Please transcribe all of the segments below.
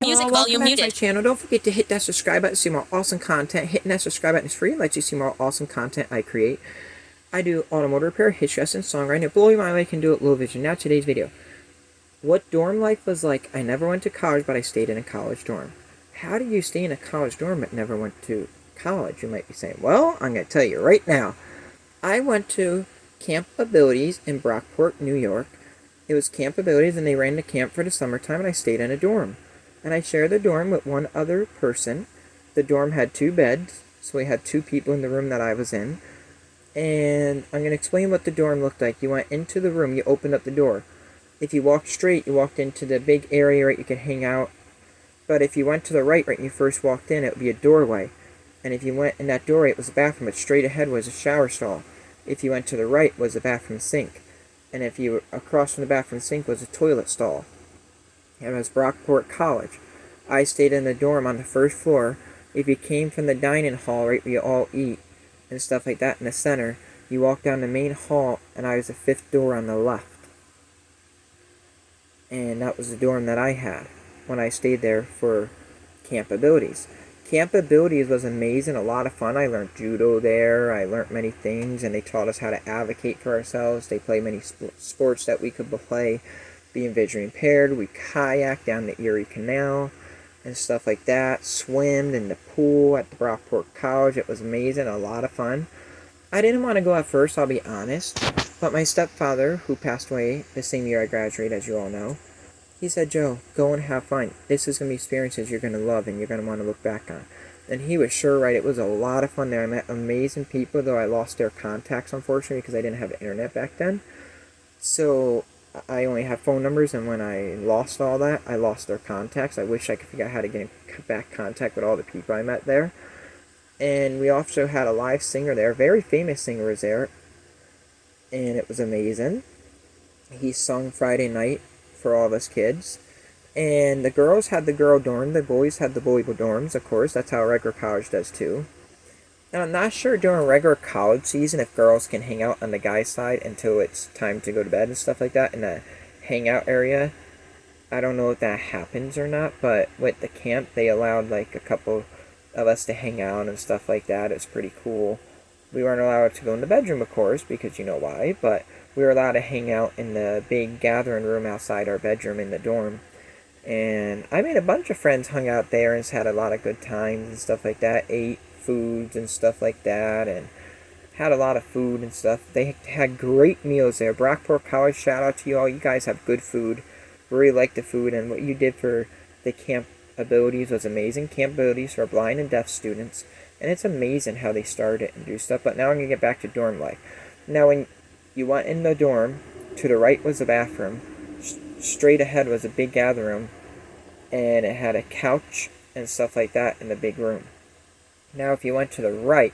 Music volume muted. My channel. Don't forget to hit that subscribe button to see more awesome content. Hitting that subscribe button is free and lets you see more awesome content I create. I do automotive repair, history lesson, songwriting. It blow your mind, I can do it low vision. Now today's video. What dorm life was like. I never went to college, but I stayed in a college dorm. How do you stay in a college dorm but never went to college? You might be saying, well, I'm going to tell you right now. I went to Camp Abilities in Brockport, New York. It was Camp Abilities, and they ran the camp for the summertime, and I stayed in a dorm. And I shared the dorm with one other person. The dorm had 2 beds, so we had 2 people in the room that I was in. And I'm going to explain what the dorm looked like. You went into the room, you opened up the door. If you walked straight, you walked into the big area, right, you could hang out. But if you went to the right, when you first walked in, it would be a doorway. And if you went in that doorway, it was a bathroom, but straight ahead was a shower stall. If you went to the right, was a bathroom sink. And if you were across from the bathroom sink was a toilet stall. It was Brockport College. I stayed in the dorm on the first floor. If you came from the dining hall, right, where you all eat and stuff like that in the center, you walk down the main hall, and I was the 5th door on the left. And that was the dorm that I had when I stayed there for Camp Abilities. Camp Abilities was amazing, a lot of fun. I learned judo there. I learned many things, and they taught us how to advocate for ourselves. They played many sports that we could play, being visually impaired. We kayaked down the Erie Canal and stuff like that. Swimmed in the pool at the Brockport College. It was amazing, a lot of fun. I didn't want to go at first, I'll be honest. But my stepfather, who passed away the same year I graduated, as you all know, he said, Joe, go and have fun. This is going to be experiences you're going to love and you're going to want to look back on. And he was sure right. It was a lot of fun there. I met amazing people, though I lost their contacts, unfortunately, because I didn't have the internet back then. So I only have phone numbers, and when I lost all that, I lost their contacts. I wish I could figure out how to get in back contact with all the people I met there. And we also had a live singer there. Very famous singer was there. And it was amazing. He sung Friday night for all of us kids. And the girls had the girl dorm, the boys had the boy dorms, of course. That's how regular college does too. And I'm not sure during regular college season if girls can hang out on the guy's side until it's time to go to bed and stuff like that in the hangout area. I don't know if that happens or not, but with the camp, they allowed like a couple of us to hang out and stuff like that. It's pretty cool. We weren't allowed to go in the bedroom, of course, because you know why, but we were allowed to hang out in the big gathering room outside our bedroom in the dorm. And I made a bunch of friends, hung out there and had a lot of good times and stuff like that. Ate foods and stuff like that, and had a lot of food and stuff. They had great meals there. Brockport College, shout out to you all. You guys have good food. Really like the food, and what you did for the Camp Abilities was amazing. Camp Abilities for blind and deaf students. And it's amazing how they started and do stuff. But now I'm going to get back to dorm life. Now, when you went in the dorm, to the right was the bathroom. Straight ahead was a big gathering room. And it had a couch and stuff like that in the big room. Now, if you went to the right,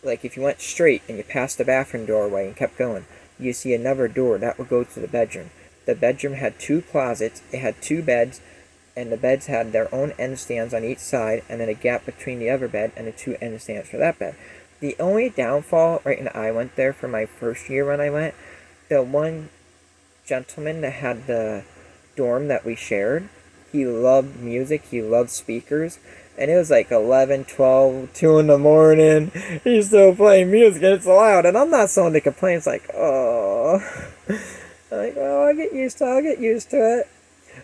like if you went straight and you passed the bathroom doorway and kept going, you see another door. That would go to the bedroom. The bedroom had 2 closets. It had 2 beds. And the beds had their own end stands on each side, and then a gap between the other bed and the 2 end stands for that bed. The only downfall, right, and I went there for my first year when I went, the one gentleman that had the dorm that we shared, he loved music, he loved speakers, and it was like 11, 12, 2 in the morning, he's still playing music, and it's loud, and I'm not someone that complains, like, oh, I'm like, oh, I'll get used to it.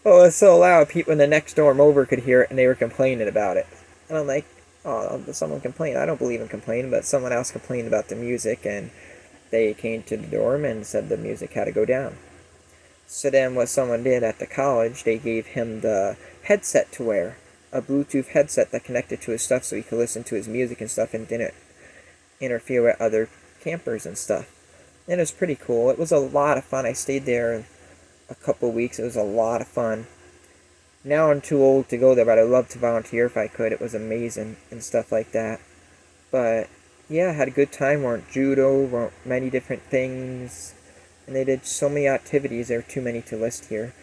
Oh, it was so loud, people in the next dorm over could hear it, and they were complaining about it. And I'm like, oh, someone complained. I don't believe in complaining, but someone else complained about the music, and they came to the dorm and said the music had to go down. So then what someone did at the college, they gave him the headset to wear, a Bluetooth headset that connected to his stuff so he could listen to his music and stuff and didn't interfere with other campers and stuff. And it was pretty cool. It was a lot of fun. I stayed there a couple weeks. It was a lot of fun. Now I'm too old to go there, but I'd love to volunteer if I could. It was amazing and stuff like that. But yeah, I had a good time. Learned judo, learned many different things, and they did so many activities. There are too many to list here.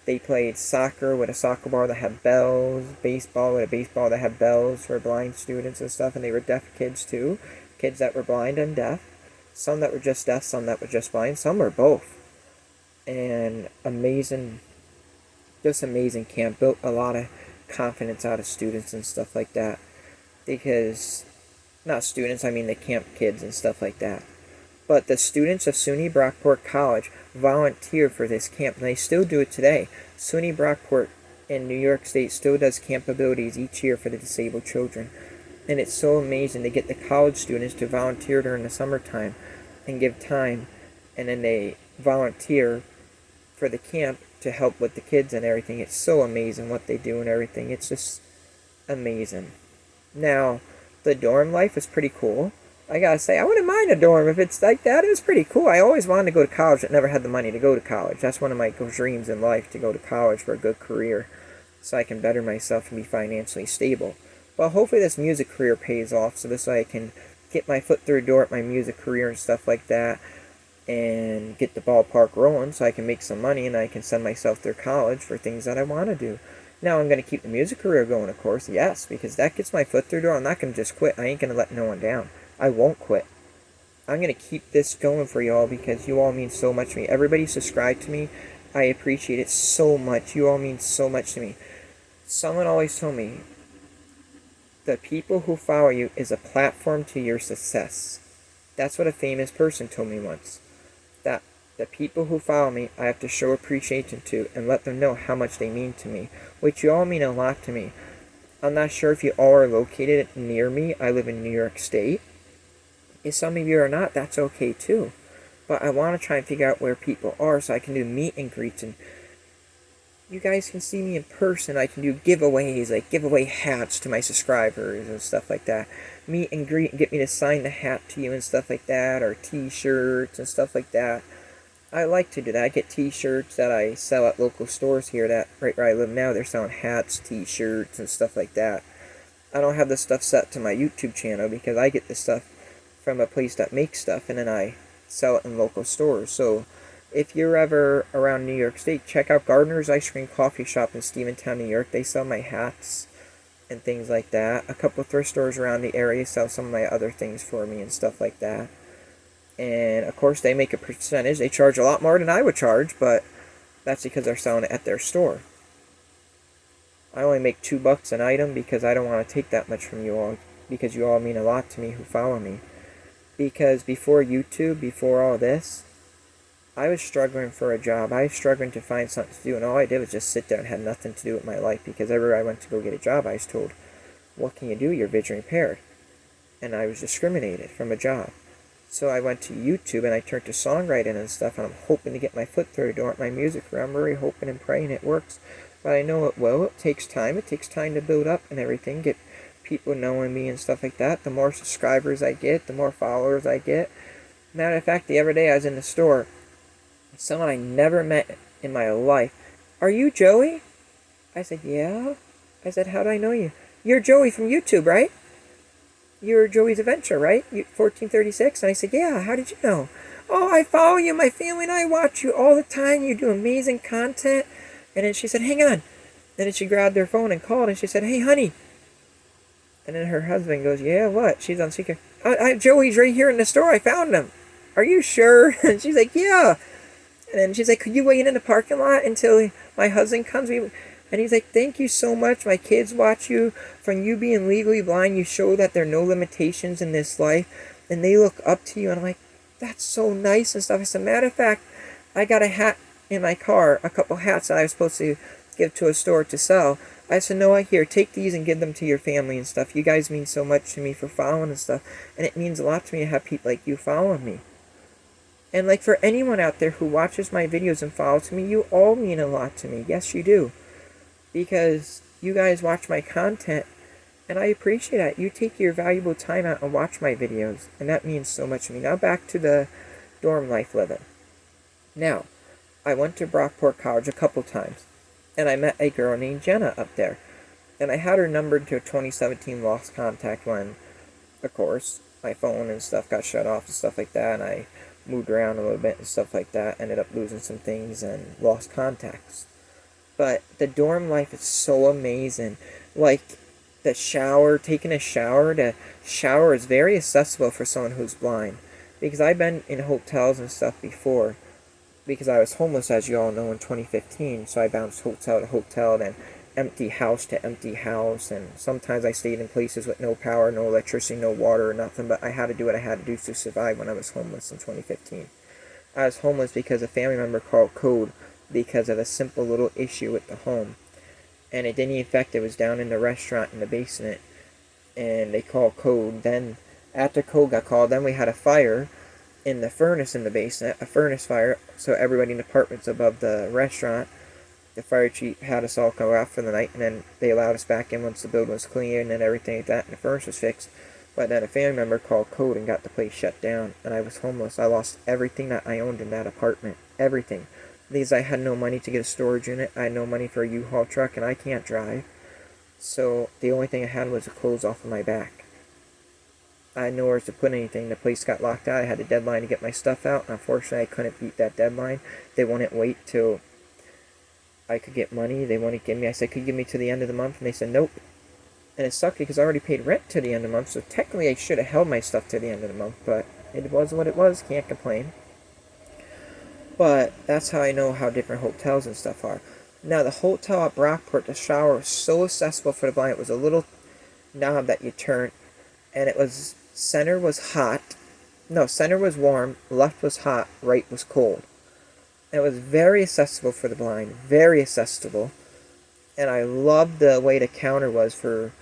They played soccer with a soccer ball that had bells, baseball with a baseball that had bells for blind students and stuff, and they were deaf kids too. Kids that were blind and deaf. Some that were just deaf, some that were just blind, some were both. And amazing Just amazing camp. Built a lot of confidence out of students and stuff like that. Because, not students, I mean the camp kids and stuff like that. But the students of SUNY Brockport College volunteer for this camp, and they still do it today. SUNY Brockport in New York State still does camp abilities each year for the disabled children. And it's so amazing to get the college students to volunteer during the summertime and give time, and then they volunteer for the camp to help with the kids and everything. It's so amazing what they do and everything. It's just amazing. Now, the dorm life is pretty cool. I gotta say, I wouldn't mind a dorm if it's like that. It was pretty cool. I always wanted to go to college, but never had the money to go to college. That's one of my dreams in life, to go to college for a good career, so I can better myself and be financially stable. But hopefully this music career pays off, so this way I can get my foot through the door at my music career and stuff like that, and get the ballpark rolling so I can make some money and I can send myself through college for things that I want to do. Now I'm going to keep the music career going, of course, yes, because that gets my foot through the door. I'm not going to just quit. I ain't going to let no one down. I won't quit. I'm going to keep this going for y'all because you all mean so much to me. Everybody subscribe to me. I appreciate it so much. You all mean so much to me. Someone always told me, the people who follow you is a platform to your success. That's what a famous person told me once. That the people who follow me, I have to show appreciation to and let them know how much they mean to me, which you all mean a lot to me. I'm not sure if you all are located near me. I live in New York State. If some of you are not, that's okay too. But I want to try and figure out where people are so I can do meet and greets, and you guys can see me in person. I can do giveaways, like give away hats to my subscribers and stuff like that. Meet and greet and get me to sign the hat to you and stuff like that, or t-shirts and stuff like that. I like to do that. I get t-shirts that I sell at local stores here, that right where I live now, they're selling hats, t-shirts, and stuff like that. I don't have this stuff set to my YouTube channel because I get this stuff from a place that makes stuff, and then I sell it in local stores. So if you're ever around New York State, check out Gardner's Ice Cream Coffee Shop in Steventown, New York. They sell my hats and things like that. A couple thrift stores around the area sell some of my other things for me and stuff like that. And of course they make a percentage. They charge a lot more than I would charge, but that's because they're selling it at their store. I only make $2 an item because I don't want to take that much from you all, because you all mean a lot to me who follow me. Because before YouTube, before all this, I was struggling for a job. I was struggling to find something to do, and all I did was just sit there and had nothing to do with my life, because everywhere I went to go get a job, I was told, what can you do? You're vision impaired. And I was discriminated from a job. So I went to YouTube and I turned to songwriting and stuff, and I'm hoping to get my foot through the door at my music career. I'm really hoping and praying it works. But I know it will. It takes time. It takes time to build up and everything, get people knowing me and stuff like that. The more subscribers I get, the more followers I get. Matter of fact, the other day I was in the store, someone I never met in my life. Are you Joey? I said, yeah. I said, how do I know you? You're Joey from YouTube, right? You're Joey's Adventure, right? 1436? And I said, yeah, how did you know? Oh, I follow you. My family and I watch you all the time. You do amazing content. And then she said, hang on. And then she grabbed her phone and called, and she said, hey, honey. And then her husband goes, yeah, what? She's on speaker. Joey's right here in the store. I found him. Are you sure? And she's like, yeah. And then she's like, could you wait in the parking lot until my husband comes? And he's like, thank you so much. My kids watch you. From you being legally blind, you show that there are no limitations in this life. And they look up to you. And I'm like, that's so nice and stuff. As a matter of fact, I got a hat in my car, a couple hats that I was supposed to give to a store to sell. I said, no, here, take these and give them to your family and stuff. You guys mean so much to me for following and stuff. And it means a lot to me to have people like you following me. And like for anyone out there who watches my videos and follows me, you all mean a lot to me. Yes, you do. Because you guys watch my content, and I appreciate that. You take your valuable time out and watch my videos, and that means so much to me. Now back to the dorm life living. Now, I went to Brockport College a couple times, and I met a girl named Jenna up there. And I had her numbered to a 2017 lost contact when, of course, my phone and stuff got shut off and stuff like that, and I moved around a little bit and stuff like that, ended up losing some things and lost contacts. But the dorm life is so amazing. Like, the shower, taking a shower, the shower is very accessible for someone who's blind. Because I've been in hotels and stuff before because I was homeless, as you all know, in 2015. So I bounced hotel to hotel, then empty house to empty house, and sometimes I stayed in places with no power, no electricity, no water, or nothing. But I had to do what I had to do to survive when I was homeless in 2015. I was homeless because a family member called code because of a simple little issue with the home, and it didn't affect. It was down in the restaurant in the basement, and they called code. Then after code got called, then we had a fire in the furnace in the basement, a furnace fire. So everybody in the apartments above the restaurant, the fire chief had us all go out for the night, and then they allowed us back in once the building was clean and everything like that, and the furnace was fixed. But then a family member called code and got the place shut down, and I was homeless. I lost everything that I owned in that apartment, everything, because I had no money to get a storage unit. I had no money for a U-Haul truck, and I can't drive. So the only thing I had was the clothes off of my back. I had nowhere to put anything. The place got locked out. I had a deadline to get my stuff out, and unfortunately I couldn't beat that deadline. They wouldn't wait till I could get money. They wouldn't give me. I said, could you give me to the end of the month? And they said, nope. And it sucked because I already paid rent to the end of the month, so technically I should have held my stuff to the end of the month, but it was what it was. Can't complain. But that's how I know how different hotels and stuff are. Now, the hotel at Brockport, the shower was so accessible for the blind. It was a little knob that you turn, and it was, center was hot. No, center was warm, left was hot, right was cold. And it was very accessible for the blind, very accessible. And I loved the way the counter was for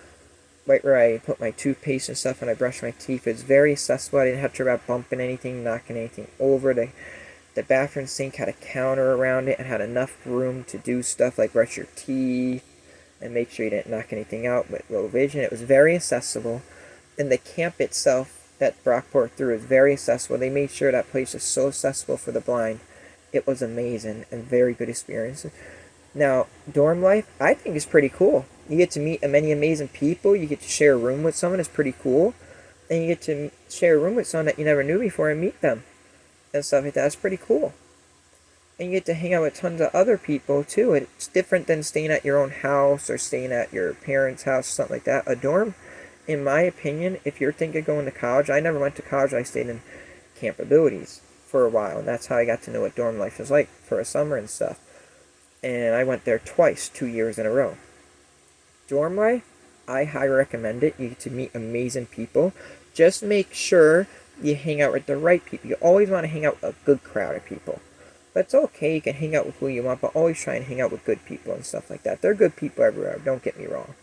right where I put my toothpaste and stuff and I brushed my teeth. It was very accessible. I didn't have to worry about bumping anything, knocking anything over. The bathroom sink had a counter around it and had enough room to do stuff like brush your teeth and make sure you didn't knock anything out with low vision. It was very accessible. And the camp itself that Brockport threw is very accessible. They made sure that place was so accessible for the blind. It was amazing and very good experience. Now, dorm life, I think, is pretty cool. You get to meet many amazing people. You get to share a room with someone. It's pretty cool. And you get to share a room with someone that you never knew before and meet them and stuff like that. It's pretty cool. And you get to hang out with tons of other people, too. It's different than staying at your own house or staying at your parents' house, something like that. A dorm, in my opinion, if you're thinking of going to college, I never went to college. I stayed in Camp Abilities for a while. And that's how I got to know what dorm life is like for a summer and stuff. And I went there twice, 2 years in a row. Dorm life, I highly recommend it. You get to meet amazing people. Just make sure you hang out with the right people. You always want to hang out with a good crowd of people. But it's okay, you can hang out with who you want, but always try and hang out with good people and stuff like that. There are good people everywhere, don't get me wrong.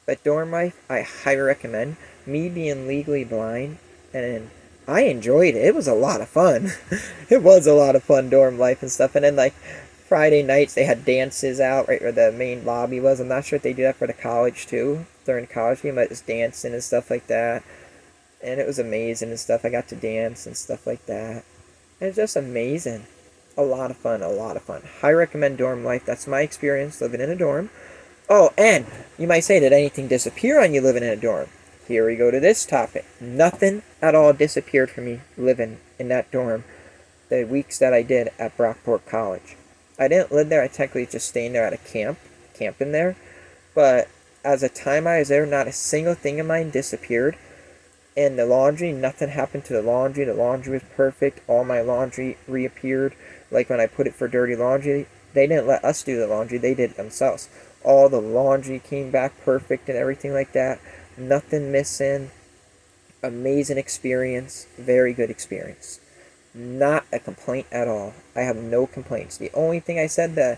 But dorm life, I highly recommend. Me being legally blind, and I enjoyed it. It was a lot of fun. It was a lot of fun, dorm life and stuff. And then, like, Friday nights, they had dances out right where the main lobby was. I'm not sure if they do that for the college, too. During college game, but it's dancing and stuff like that. And it was amazing and stuff. I got to dance and stuff like that. And it's just amazing. A lot of fun, a lot of fun. I recommend dorm life. That's my experience living in a dorm. Oh, and you might say, did anything disappear on you living in a dorm? Here we go to this topic. Nothing at all disappeared for me living in that dorm the weeks that I did at Brockport College. I didn't live there. I technically just staying there at a camping there. But as a time I was there, not a single thing of mine disappeared. And the laundry, nothing happened to the laundry. The laundry was perfect. All my laundry reappeared. Like when I put it for dirty laundry, they didn't let us do the laundry. They did it themselves. All the laundry came back perfect and everything like that. Nothing missing. Amazing experience. Very good experience. Not a complaint at all. I have no complaints. The only thing I said, the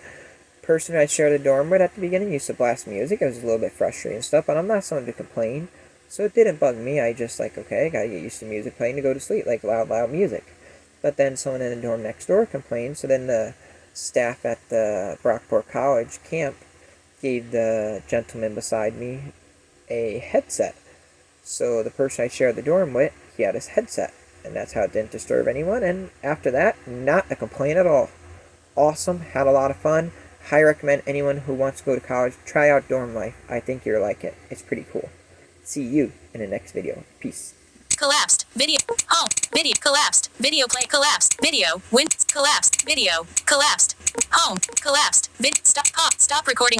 person I shared the dorm with at the beginning used to blast music. I was a little bit frustrated and stuff, but I'm not someone to complain. So it didn't bug me. I just like, okay, I gotta get used to music playing to go to sleep, like loud music. But then someone in the dorm next door complained, so then the staff at the Brockport College camp gave the gentleman beside me a headset. So the person I shared the dorm with, he had his headset. And that's how it didn't disturb anyone. And after that, not a complaint at all. Awesome. Had a lot of fun. Highly recommend anyone who wants to go to college, try out dorm life. I think you'll like it. It's pretty cool. See you in the next video. Peace. Collapsed. Video. Home. Video. Collapsed. Video play. Collapsed. Video. Win. Collapsed. Video. Collapsed. Home. Collapsed. Stop. Stop recording.